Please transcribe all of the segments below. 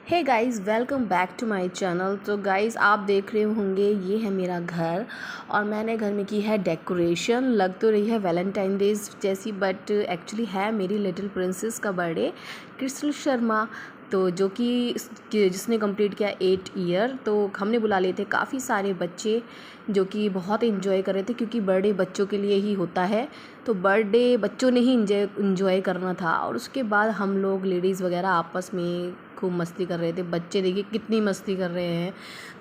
Hey guys, welcome back to my channel. तो guys, आप देख रहे होंगे ये है मेरा घर और मैंने घर में की है डेकोरेशन। लग तो रही है वैलेंटाइन डेज जैसी, बट एक्चुअली है मेरी लिटिल प्रिंसेस का बर्थडे, क्रिस्टल शर्मा। तो जो कि जिसने कंप्लीट किया 8 ईयर। तो हमने बुला लिए थे काफ़ी सारे बच्चे जो कि बहुत इन्जॉय कर रहे थे, क्योंकि बर्थडे बच्चों के लिए ही होता है। तो बर्थडे बच्चों ने ही इन्जॉय करना था। और उसके बाद हम लोग लेडीज़ वगैरह आपस में खूब मस्ती कर रहे थे। बच्चे देखिए कितनी मस्ती कर रहे हैं।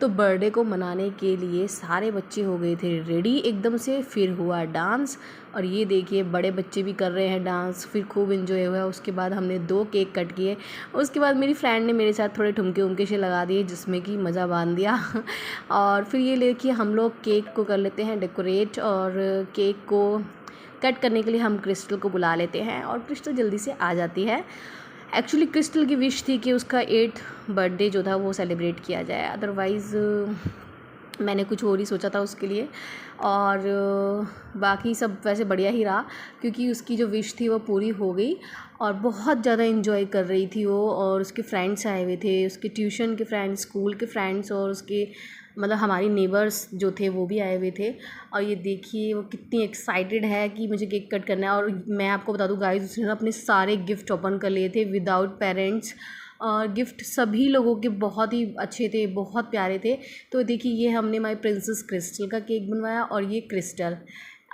तो बर्थडे को मनाने के लिए सारे बच्चे हो गए थे रेडी एकदम से। फिर हुआ डांस, और ये देखिए बड़े बच्चे भी कर रहे हैं डांस। फिर खूब इन्जॉय हुआ। उसके बाद हमने 2 केक कट किए। उसके बाद मेरी फ्रेंड ने मेरे साथ थोड़े ठुमके उमके से लगा दिए, जिसमें कि मज़ा बांध दिया। और फिर ये देखिए हम लोग केक को कर लेते हैं डेकोरेट, और केक को कट करने के लिए हम क्रिस्टल को बुला लेते हैं, और क्रिस्टल जल्दी से आ जाती है। एक्चुअली क्रिस्टल की विश थी कि उसका 8th बर्थडे जो था वो सेलिब्रेट किया जाए, अदरवाइज़ मैंने कुछ और ही सोचा था उसके लिए। और बाकी सब वैसे बढ़िया ही रहा, क्योंकि उसकी जो विश थी वो पूरी हो गई। और बहुत ज़्यादा इन्जॉय कर रही थी वो, और उसके फ्रेंड्स आए हुए थे, उसके ट्यूशन के फ्रेंड्स, स्कूल के फ्रेंड्स, और उसके मतलब हमारी नेबर्स जो थे वो भी आए हुए थे। और ये देखिए वो कितनी एक्साइटेड है कि मुझे केक कट करना है। और मैं आपको बता दूं गाइस, उसने ना अपने सारे गिफ्ट ओपन कर लिए थे विदाउट पेरेंट्स। और गिफ्ट सभी लोगों के बहुत ही अच्छे थे, बहुत प्यारे थे। तो देखिए ये हमने माय प्रिंसेस क्रिस्टल का केक बनवाया, और ये क्रिस्टल।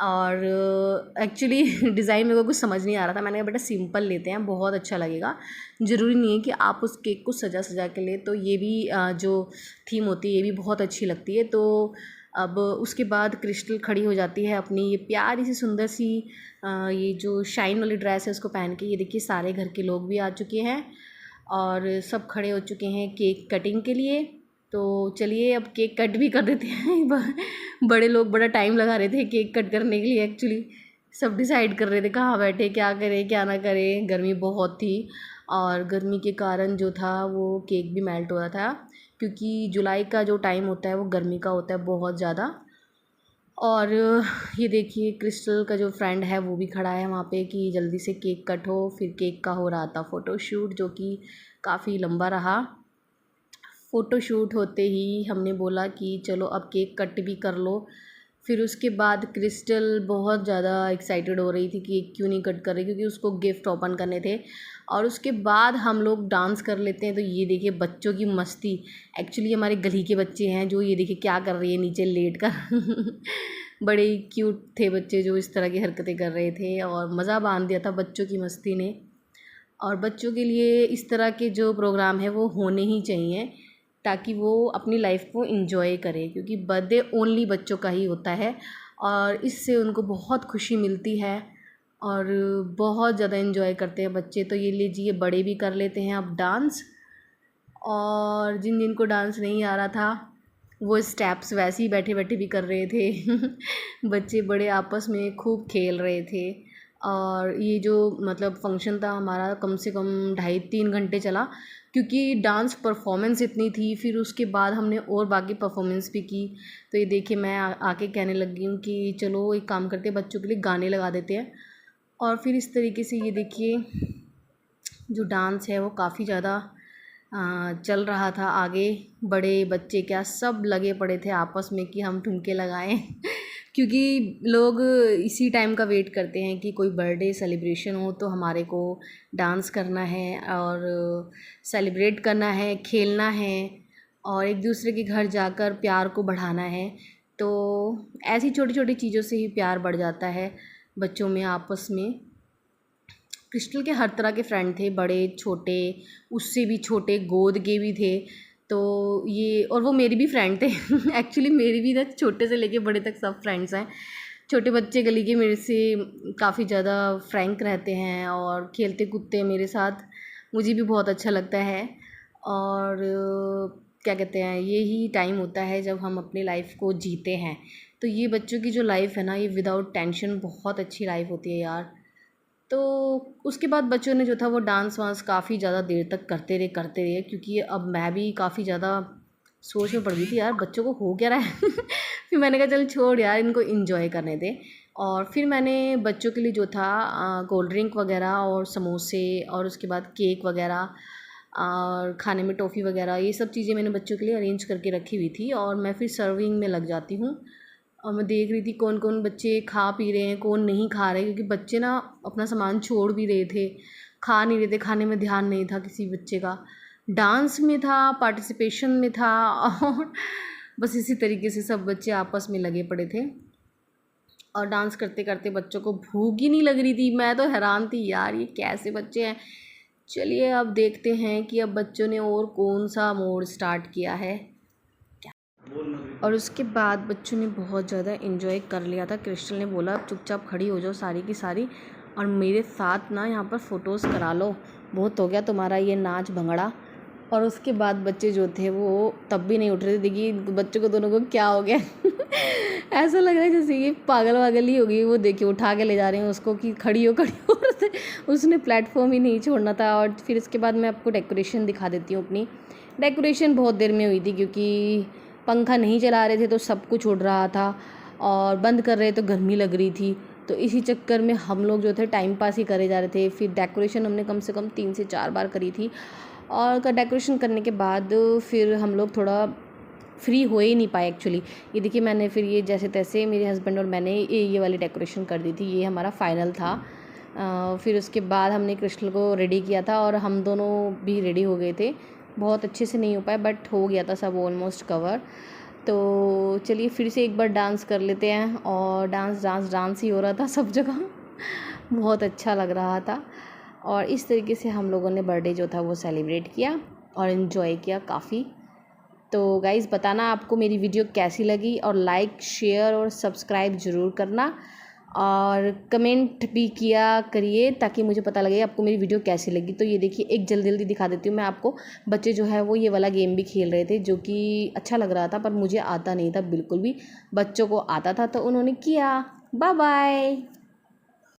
और एक्चुअली डिज़ाइन मेरे को कुछ समझ नहीं आ रहा था। मैंने कहा बेटा सिंपल लेते हैं, बहुत अच्छा लगेगा। ज़रूरी नहीं है कि आप उस केक को सजा सजा के ले। तो ये भी जो थीम होती है ये भी बहुत अच्छी लगती है। तो अब उसके बाद क्रिस्टल खड़ी हो जाती है अपनी ये प्यारी सी सुंदर सी ये जो शाइन वाली ड्रेस है उसको पहन के। ये देखिए सारे घर के लोग भी आ चुके हैं और सब खड़े हो चुके हैं केक कटिंग के लिए। तो चलिए अब केक कट भी कर देते हैं। बड़े लोग बड़ा टाइम लगा रहे थे केक कट करने के लिए। एक्चुअली सब डिसाइड कर रहे थे कहाँ बैठे, क्या करें क्या ना करें। गर्मी बहुत थी, और गर्मी के कारण जो था वो केक भी मेल्ट हो रहा था, क्योंकि जुलाई का जो टाइम होता है वो गर्मी का होता है बहुत ज़्यादा। और ये देखिए क्रिस्टल का जो फ्रेंड है वो भी खड़ा है वहाँ पे कि जल्दी से केक कट हो। फिर केक का हो रहा था फ़ोटोशूट, जो कि काफ़ी लंबा रहा। फ़ोटोशूट होते ही हमने बोला कि चलो अब केक कट भी कर लो। फिर उसके बाद क्रिस्टल बहुत ज़्यादा एक्साइटेड हो रही थी कि क्यों नहीं कट कर रही, क्योंकि उसको गिफ्ट ओपन करने थे। और उसके बाद हम लोग डांस कर लेते हैं। तो ये देखिए बच्चों की मस्ती। एक्चुअली हमारे गली के बच्चे हैं जो ये देखिए क्या कर रही है नीचे लेट कर। बड़े ही क्यूट थे बच्चे जो इस तरह की हरकतें कर रहे थे, और मज़ा बांध दिया था बच्चों की मस्ती ने। और बच्चों के लिए इस तरह के जो प्रोग्राम है वो होने ही चाहिए, ताकि वो अपनी लाइफ को एंजॉय करें, क्योंकि बर्थडे ओनली बच्चों का ही होता है। और इससे उनको बहुत खुशी मिलती है, और बहुत ज़्यादा एंजॉय करते हैं बच्चे। तो ये लीजिए बड़े भी कर लेते हैं अब डांस, और जिन जिन को डांस नहीं आ रहा था वो स्टेप्स वैसे ही बैठे बैठे भी कर रहे थे। बच्चे बड़े आपस में खूब खेल रहे थे। और ये जो मतलब फंक्शन था हमारा कम से कम 2.5-3 घंटे चला, क्योंकि डांस परफॉर्मेंस इतनी थी। फिर उसके बाद हमने और बाकी परफॉर्मेंस भी की। तो ये देखिए मैं आके कहने लगी हूँ कि चलो एक काम करते हैं, बच्चों के लिए गाने लगा देते हैं। और फिर इस तरीके से ये देखिए जो डांस है वो काफ़ी ज़्यादा चल रहा था आगे। बड़े बच्चे क्या सब लगे पड़े थे आपस में कि हम ठुमके लगाएं। क्योंकि लोग इसी टाइम का वेट करते हैं कि कोई बर्थडे सेलिब्रेशन हो तो हमारे को डांस करना है, और सेलिब्रेट करना है, खेलना है, और एक दूसरे के घर जाकर प्यार को बढ़ाना है। तो ऐसी छोटी छोटी चीज़ों से ही प्यार बढ़ जाता है बच्चों में आपस में। क्रिस्टल के हर तरह के फ्रेंड थे, बड़े छोटे, उससे भी छोटे, गोद के भी थे। तो ये और वो मेरी भी फ्रेंड थे। एक्चुअली मेरी भी ना छोटे से लेके बड़े तक सब फ्रेंड्स हैं। छोटे बच्चे गली के मेरे से काफ़ी ज़्यादा फ्रैंक रहते हैं और खेलते कूदते हैं मेरे साथ। मुझे भी बहुत अच्छा लगता है। और क्या कहते हैं, यही टाइम होता है जब हम अपनी लाइफ को जीते हैं। तो ये बच्चों की जो लाइफ है ना, ये विदाउट टेंशन बहुत अच्छी लाइफ होती है यार। तो उसके बाद बच्चों ने जो था वो डांस वांस काफ़ी ज़्यादा देर तक करते रहे, क्योंकि अब मैं भी काफ़ी ज़्यादा सोच में पड़ गई थी यार बच्चों को हो क्या रहा है। फिर मैंने कहा चल छोड़ यार, इनको इंजॉय करने दे। और फिर मैंने बच्चों के लिए जो था कोल्ड ड्रिंक वगैरह और समोसे और उसके बाद केक वगैरह और खाने में टॉफ़ी वगैरह ये सब चीज़ें मैंने बच्चों के लिए अरेंज करके रखी हुई थी। और मैं फिर सर्विंग में लग जाती हूँ और मैं देख रही थी कौन कौन बच्चे खा पी रहे हैं, कौन नहीं खा रहे, क्योंकि बच्चे ना अपना सामान छोड़ भी रहे थे, खा नहीं रहे थे, खाने में ध्यान नहीं था किसी बच्चे का। डांस में था, पार्टिसिपेशन में था और बस इसी तरीके से सब बच्चे आपस में लगे पड़े थे और डांस करते करते बच्चों को भूख ही नहीं लग रही थी। मैं तो हैरान थी यार, ये कैसे बच्चे हैं। चलिए अब देखते हैं कि अब बच्चों ने और कौन सा मोड स्टार्ट किया है। और उसके बाद बच्चों ने बहुत ज़्यादा इन्जॉय कर लिया था। क्रिस्टल ने बोला अब चुपचाप खड़ी हो जाओ सारी की सारी और मेरे साथ ना यहाँ पर फ़ोटोज़ करा लो, बहुत हो गया तुम्हारा ये नाच भंगड़ा। और उसके बाद बच्चे जो थे वो तब भी नहीं उठ रहे थे। देखिए बच्चों को दोनों को क्या हो गया ऐसा लग रहा है जैसे ये पागल वागल ही हो गई। वो देखिए उठा के ले जा रहे हैं उसको कि खड़ी हो रहे थे। उसने प्लेटफॉर्म ही नहीं छोड़ना था। और फिर इसके बाद मैं आपको डेकोरेशन दिखा देती हूँ अपनी। डेकोरेशन बहुत देर में हुई थी क्योंकि पंखा नहीं चला रहे थे तो सब कुछ उड़ रहा था और बंद कर रहे तो गर्मी लग रही थी। तो इसी चक्कर में हम लोग जो थे टाइम पास ही करे जा रहे थे। फिर डेकोरेशन हमने कम से कम 3 से 4 बार करी थी और डेकोरेशन करने के बाद फिर हम लोग थोड़ा फ्री हो ही नहीं पाए एक्चुअली। ये देखिए मैंने फिर ये जैसे तैसे मेरे हस्बैंड और मैंने ये वाली डेकोरेशन कर दी थी। ये हमारा फाइनल था। फिर उसके बाद हमने क्रिस्टल को रेडी किया था और हम दोनों भी रेडी हो गए थे। बहुत अच्छे से नहीं हो पाया बट हो गया था सब ऑलमोस्ट कवर। तो चलिए फिर से एक बार डांस कर लेते हैं। और डांस ही हो रहा था सब जगह बहुत अच्छा लग रहा था। और इस तरीके से हम लोगों ने बर्थडे जो था वो सेलिब्रेट किया और इन्जॉय किया काफ़ी। तो गाइज़ बताना आपको मेरी वीडियो कैसी लगी और लाइक शेयर और सब्सक्राइब ज़रूर करना और कमेंट भी किया करिए ताकि मुझे पता लगे आपको मेरी वीडियो कैसी लगी। तो ये देखिए एक जल्दी जल्दी दिखा देती हूँ मैं आपको। बच्चे जो है वो ये वाला गेम भी खेल रहे थे जो कि अच्छा लग रहा था पर मुझे आता नहीं था बिल्कुल भी। बच्चों को आता था तो उन्होंने किया। Bye bye.